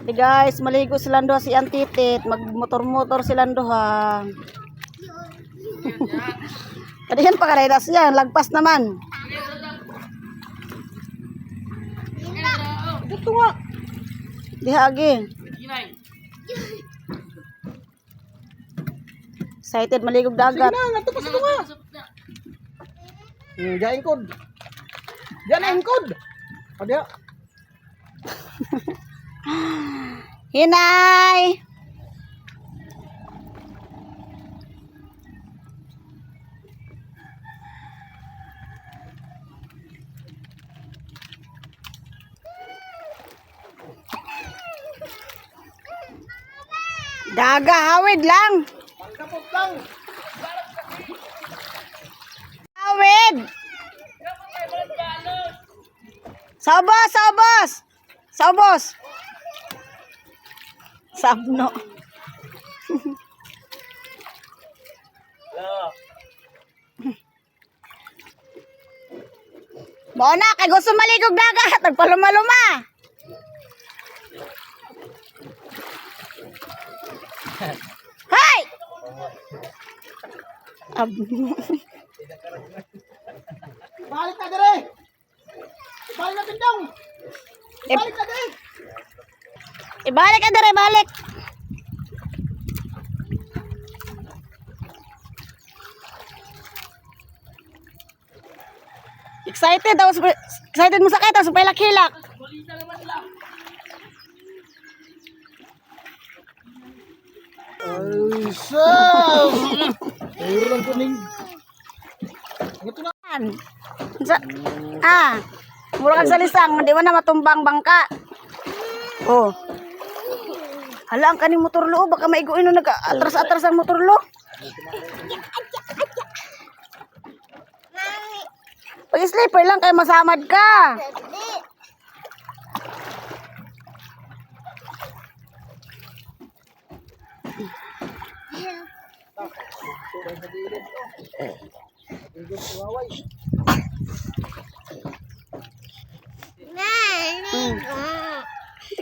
Hey guys, maligo silang duha si Antitit. Magmotor-motor silang duha. Kadihan pa karaydas yan. Lagpas naman. Ito nga. Dihagi. Excited maligog dagat. Sige na, natupas ito nga. Diyan kod. Diyan ang kod. Adiya. Hinay! Daga, hawid lang. Pagkapot lang. Hawid! Sabos, sabos! Sabos! Sabno. Mo na, kay gusto maligog dagat. Nagpaluma-luma. Hay! Balik ka dire. Balik na pindong. Balik ka dire. Ibalik ka dere, balik. Excited daw, excited mo sakit, tapos hilak-hilak. Ay, sir. Ayun ko ning. Ito na. Mura kang salisang, di mo na matumbang bangka. Oh. Hala, ang kaning motorlo, baka maiguin nung nag-atras-atras ang motorlo. Pag-sleeper lang kayo masamad ka.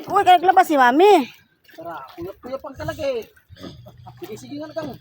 Uy, kaya naglabas si Mami. Tara, kuyap-kuyap ang talagay. Sige, sige nga kang.